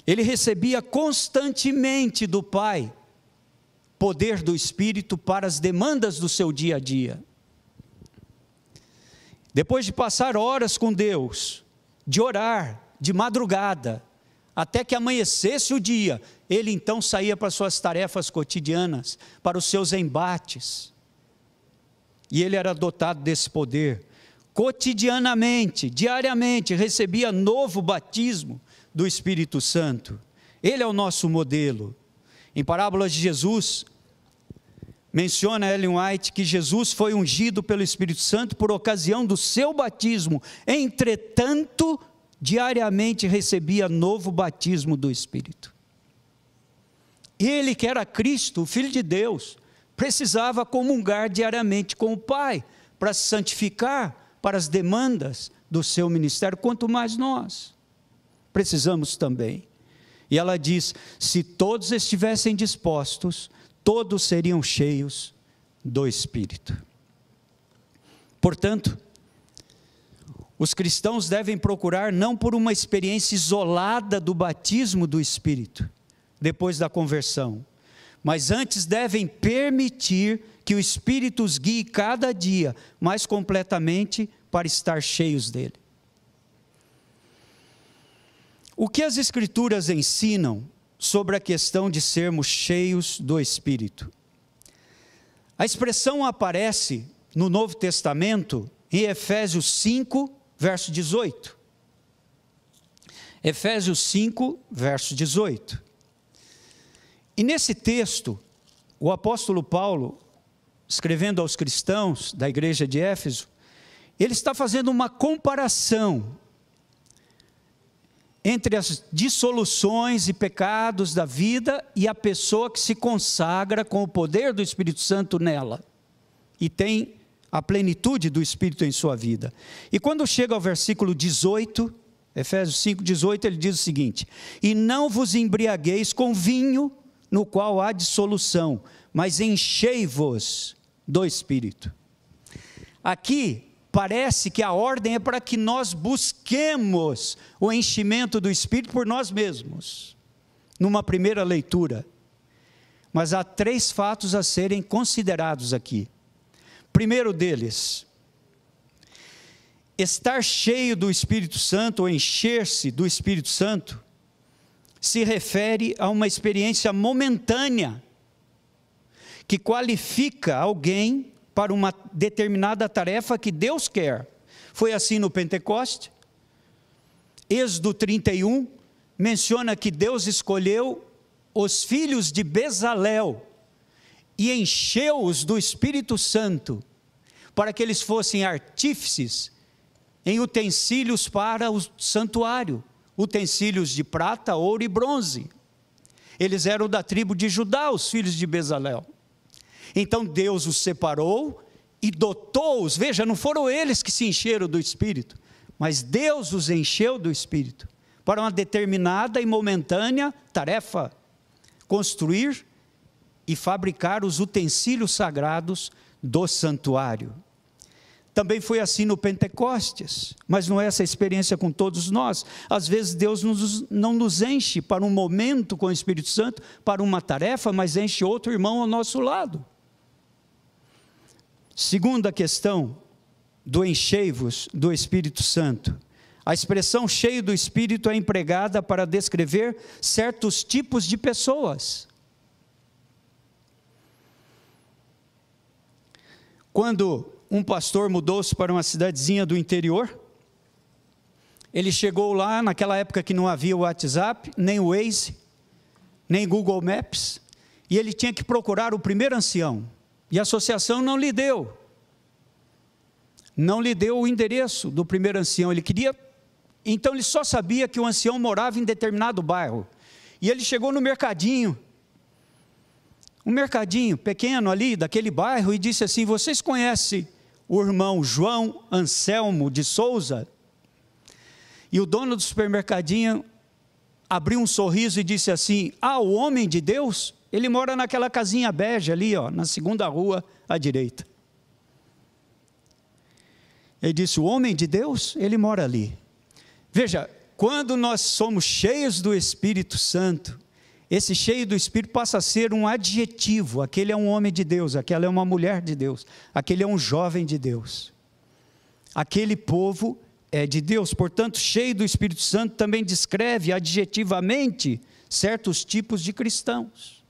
Ele recebia constantemente do Pai poder do Espírito para as demandas do seu dia a dia. Depois de passar horas com Deus, de orar, de madrugada, até que amanhecesse o dia, ele então saía para suas tarefas cotidianas, para os seus embates. E ele era dotado desse poder. Cotidianamente, diariamente, recebia novo batismo do Espírito Santo. Ele é o nosso modelo. Em Parábolas de Jesus, menciona Ellen White que Jesus foi ungido pelo Espírito Santo por ocasião do seu batismo. Entretanto, diariamente recebia novo batismo do Espírito. Ele, que era Cristo, o Filho de Deus, precisava comungar diariamente com o Pai, para se santificar para as demandas do seu ministério, quanto mais nós precisamos também. E ela diz: se todos estivessem dispostos, todos seriam cheios do Espírito. Portanto, os cristãos devem procurar não por uma experiência isolada do batismo do Espírito, depois da conversão, mas antes devem permitir que o Espírito os guie cada dia mais completamente para estar cheios dele. O que as Escrituras ensinam sobre a questão de sermos cheios do Espírito? A expressão aparece no Novo Testamento em Efésios 5, verso 18. Efésios 5, verso 18. E nesse texto, o apóstolo Paulo, escrevendo aos cristãos da igreja de Éfeso, ele está fazendo uma comparação entre as dissoluções e pecados da vida e a pessoa que se consagra com o poder do Espírito Santo nela e tem a plenitude do Espírito em sua vida. E quando chega ao versículo 18, Efésios 5, 18, ele diz o seguinte: e não vos embriagueis com vinho, no qual há dissolução, mas enchei-vos do Espírito. Aqui parece que a ordem é para que nós busquemos o enchimento do Espírito por nós mesmos, numa primeira leitura. Mas há 3 fatos a serem considerados aqui. Primeiro deles, estar cheio do Espírito Santo, ou encher-se do Espírito Santo, se refere a uma experiência momentânea, que qualifica alguém para uma determinada tarefa que Deus quer. Foi assim no Pentecoste. Êxodo 31 menciona que Deus escolheu os filhos de Bezalel e encheu-os do Espírito Santo, para que eles fossem artífices em utensílios para o santuário, utensílios de prata, ouro e bronze. Eles eram da tribo de Judá, os filhos de Bezalel. Então Deus os separou e dotou-os. Veja, não foram eles que se encheram do Espírito, mas Deus os encheu do Espírito para uma determinada e momentânea tarefa: construir e fabricar os utensílios sagrados do santuário. Também foi assim no Pentecostes, mas não é essa experiência com todos nós. Às vezes Deus não nos enche para um momento com o Espírito Santo, para uma tarefa, mas enche outro irmão ao nosso lado. Segunda questão do enchei-vos do Espírito Santo. A expressão cheio do Espírito é empregada para descrever certos tipos de pessoas. Quando um pastor mudou-se para uma cidadezinha do interior, ele chegou lá, naquela época que não havia o WhatsApp, nem o Waze, nem Google Maps, e ele tinha que procurar o primeiro ancião, e a associação não lhe deu o endereço do primeiro ancião. Ele queria, então ele só sabia que o ancião morava em determinado bairro, e ele chegou no mercadinho, um mercadinho pequeno ali, daquele bairro, e disse assim: vocês conhecem o irmão João Anselmo de Souza? E o dono do supermercadinho abriu um sorriso e disse assim: o homem de Deus? Ele mora naquela casinha bege ali, na segunda rua à direita. Ele disse: o homem de Deus? Ele mora ali. Veja, quando nós somos cheios do Espírito Santo, esse cheio do Espírito passa a ser um adjetivo. Aquele é um homem de Deus, aquela é uma mulher de Deus, aquele é um jovem de Deus. Aquele povo é de Deus. Portanto, cheio do Espírito Santo também descreve adjetivamente certos tipos de cristãos.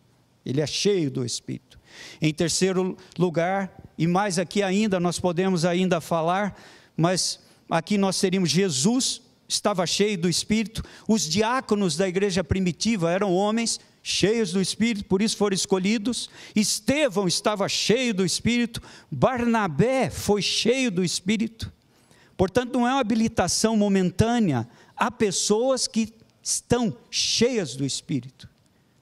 Ele é cheio do Espírito. Em terceiro lugar, e mais aqui ainda, nós podemos ainda falar, mas aqui nós teríamos Jesus, estava cheio do Espírito. Os diáconos da igreja primitiva eram homens cheios do Espírito, por isso foram escolhidos. Estevão estava cheio do Espírito. Barnabé foi cheio do Espírito. Portanto, não é uma habilitação momentânea. Há pessoas que estão cheias do Espírito,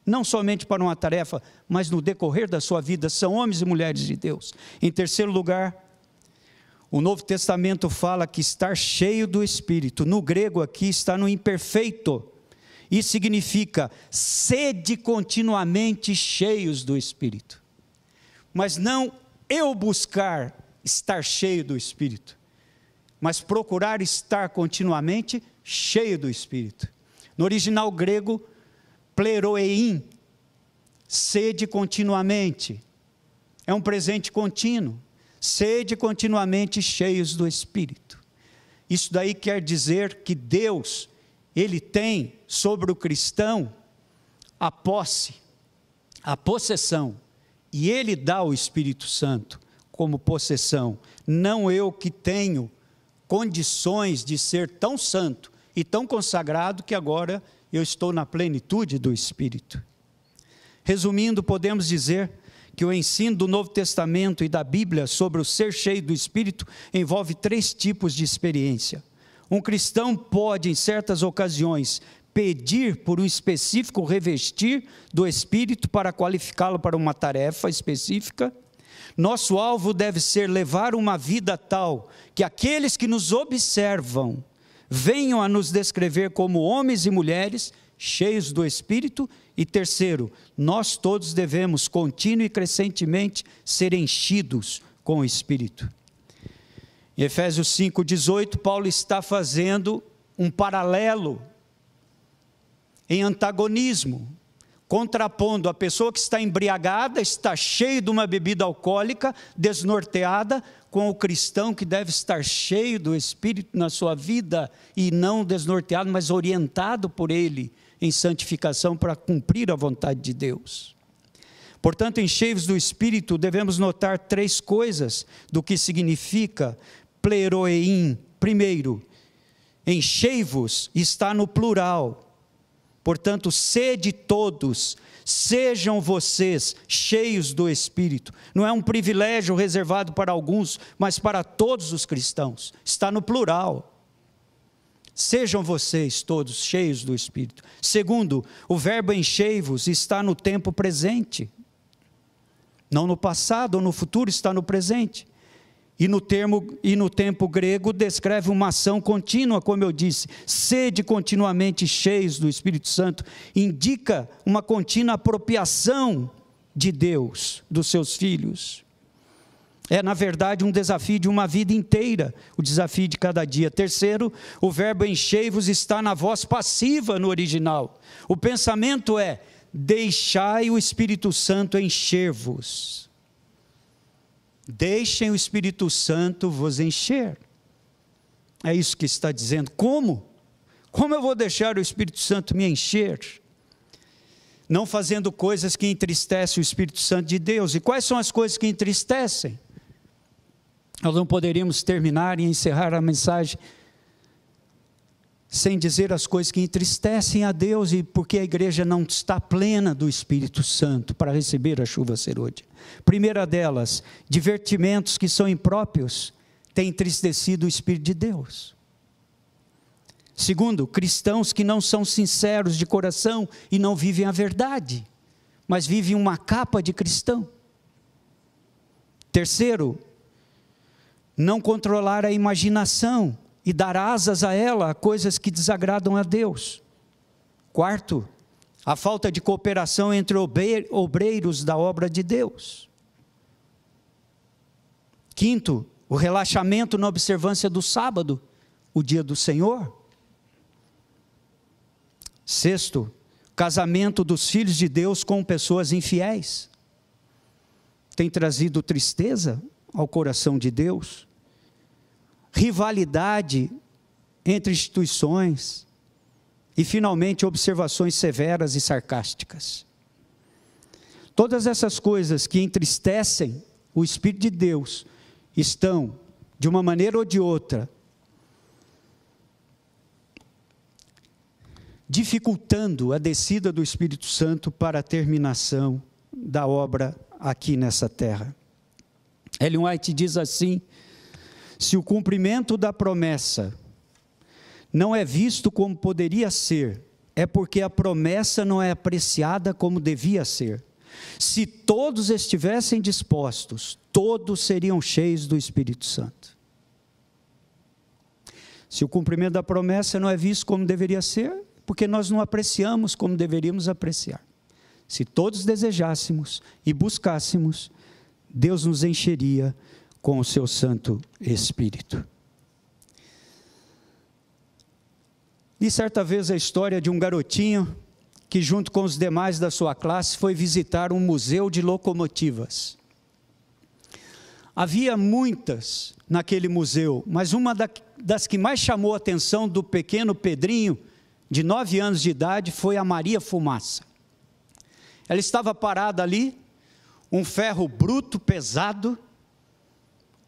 não somente para uma tarefa, mas no decorrer da sua vida, são homens e mulheres de Deus. Em terceiro lugar, o Novo Testamento fala que estar cheio do Espírito, no grego aqui está no imperfeito, e significa sede continuamente cheios do Espírito. Mas não eu buscar estar cheio do Espírito, mas procurar estar continuamente cheio do Espírito. No original grego, pleroein, sede continuamente, é um presente contínuo. Sede continuamente cheios do Espírito. Isso daí quer dizer que Deus, Ele tem sobre o cristão a posse, a possessão, e Ele dá o Espírito Santo como possessão. Não eu que tenho condições de ser tão santo e tão consagrado que agora eu estou na plenitude do Espírito. Resumindo, podemos dizer que o ensino do Novo Testamento e da Bíblia sobre o ser cheio do Espírito envolve 3 tipos de experiência. Um cristão pode, em certas ocasiões, pedir por um específico revestir do Espírito para qualificá-lo para uma tarefa específica. Nosso alvo deve ser levar uma vida tal que aqueles que nos observam venham a nos descrever como homens e mulheres cheios do Espírito. E terceiro, nós todos devemos contínua e crescentemente ser enchidos com o Espírito. Em Efésios 5:18, Paulo está fazendo um paralelo em antagonismo, contrapondo a pessoa que está embriagada, está cheio de uma bebida alcoólica, desnorteada, com o cristão que deve estar cheio do Espírito na sua vida, e não desnorteado, mas orientado por Ele, em santificação para cumprir a vontade de Deus. Portanto, encheios do Espírito, devemos notar 3 coisas do que significa pleroein. Primeiro, enchei-vos está no plural. Portanto, sede todos, sejam vocês cheios do Espírito. Não é um privilégio reservado para alguns, mas para todos os cristãos. Está no plural. Sejam vocês todos cheios do Espírito. Segundo, o verbo enchei-vos está no tempo presente. Não no passado ou no futuro, está no presente. E no tempo grego descreve uma ação contínua, como eu disse. Sede continuamente cheios do Espírito Santo. Indica uma contínua apropriação de Deus, dos seus filhos. É, na verdade, um desafio de uma vida inteira, o desafio de cada dia. Terceiro, o verbo enchei-vos está na voz passiva no original. O pensamento é: deixai o Espírito Santo encher-vos. Deixem o Espírito Santo vos encher. É isso que está dizendo. Como? Como eu vou deixar o Espírito Santo me encher? Não fazendo coisas que entristecem o Espírito Santo de Deus. E quais são as coisas que entristecem? Nós não poderíamos terminar e encerrar a mensagem sem dizer as coisas que entristecem a Deus, e porque a igreja não está plena do Espírito Santo para receber a chuva serôdia. Primeira delas, divertimentos que são impróprios têm entristecido o Espírito de Deus. Segundo, cristãos que não são sinceros de coração e não vivem a verdade, mas vivem uma capa de cristão. Terceiro, não controlar a imaginação e dar asas a ela, a coisas que desagradam a Deus. Quarto, a falta de cooperação entre obreiros da obra de Deus. Quinto, o relaxamento na observância do sábado, o dia do Senhor. Sexto, casamento dos filhos de Deus com pessoas infiéis. Tem trazido tristeza ao coração de Deus. Rivalidade entre instituições. E, finalmente, observações severas e sarcásticas. Todas essas coisas que entristecem o Espírito de Deus estão, de uma maneira ou de outra, dificultando a descida do Espírito Santo para a terminação da obra aqui nessa terra. Ellen White diz assim: se o cumprimento da promessa não é visto como poderia ser, é porque a promessa não é apreciada como devia ser. Se todos estivessem dispostos, todos seriam cheios do Espírito Santo. Se o cumprimento da promessa não é visto como deveria ser, porque nós não apreciamos como deveríamos apreciar. Se todos desejássemos e buscássemos, Deus nos encheria com o seu Santo Espírito. E certa vez a história de um garotinho que, junto com os demais da sua classe, foi visitar um museu de locomotivas. Havia muitas naquele museu, mas uma das que mais chamou a atenção do pequeno Pedrinho, de 9 anos de idade, foi a Maria Fumaça. Ela estava parada ali, um ferro bruto, pesado,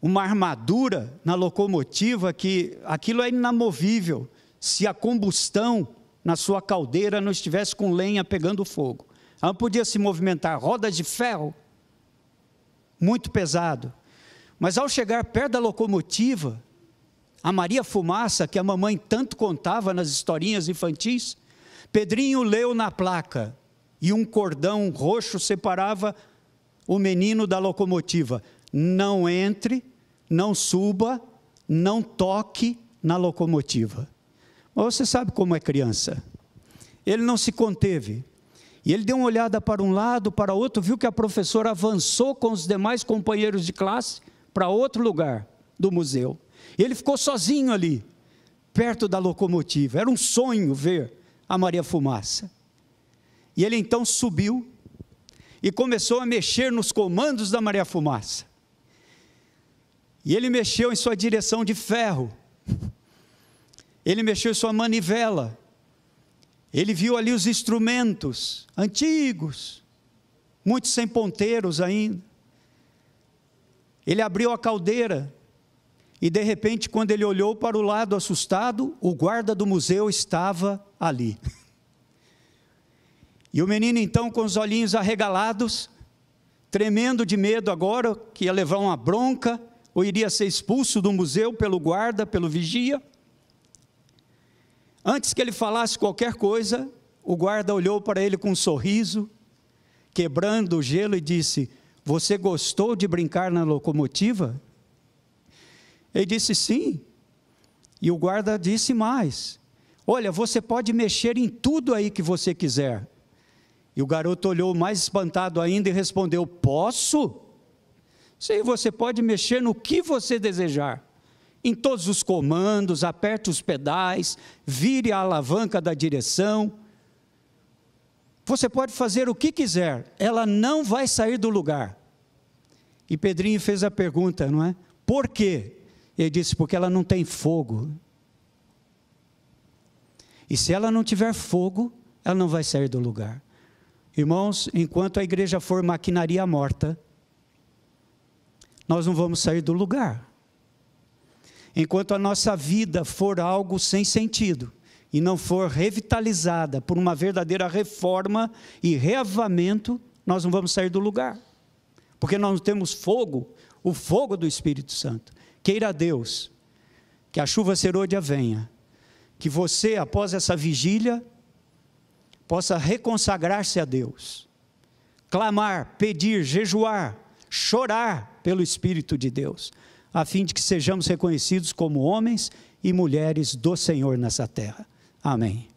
uma armadura na locomotiva, que aquilo é inamovível, se a combustão na sua caldeira não estivesse com lenha pegando fogo. Ela não podia se movimentar, rodas de ferro, muito pesado. Mas ao chegar perto da locomotiva, a Maria Fumaça, que a mamãe tanto contava nas historinhas infantis, Pedrinho leu na placa, e um cordão roxo separava o menino da locomotiva: não entre, não suba, não toque na locomotiva. Mas você sabe como é criança. Ele não se conteve. E ele deu uma olhada para um lado, para outro, viu que a professora avançou com os demais companheiros de classe para outro lugar do museu. E ele ficou sozinho ali, perto da locomotiva. Era um sonho ver a Maria Fumaça. E ele então subiu e começou a mexer nos comandos da Maria Fumaça. E ele mexeu em sua direção de ferro. Ele mexeu em sua manivela. Ele viu ali os instrumentos antigos, muitos sem ponteiros ainda. Ele abriu a caldeira e, de repente, quando ele olhou para o lado assustado, o guarda do museu estava ali. E o menino, então, com os olhinhos arregalados, tremendo de medo agora, que ia levar uma bronca, ou iria ser expulso do museu pelo guarda, pelo vigia. Antes que ele falasse qualquer coisa, o guarda olhou para ele com um sorriso, quebrando o gelo, e disse: você gostou de brincar na locomotiva? Ele disse sim. E o guarda disse mais: olha, você pode mexer em tudo aí que você quiser. E o garoto olhou mais espantado ainda e respondeu: posso? Sim, você pode mexer no que você desejar. Em todos os comandos, aperte os pedais, vire a alavanca da direção. Você pode fazer o que quiser, ela não vai sair do lugar. E Pedrinho fez a pergunta, não é? Por quê? Ele disse, porque ela não tem fogo. E se ela não tiver fogo, ela não vai sair do lugar. Irmãos, enquanto a igreja for maquinaria morta, nós não vamos sair do lugar. Enquanto a nossa vida for algo sem sentido, e não for revitalizada por uma verdadeira reforma e reavivamento, nós não vamos sair do lugar. Porque nós não temos fogo, o fogo do Espírito Santo. Queira Deus que a chuva serôdia venha, que você, após essa vigília, possa reconsagrar-se a Deus, clamar, pedir, jejuar, chorar pelo Espírito de Deus, a fim de que sejamos reconhecidos como homens e mulheres do Senhor nessa terra. Amém.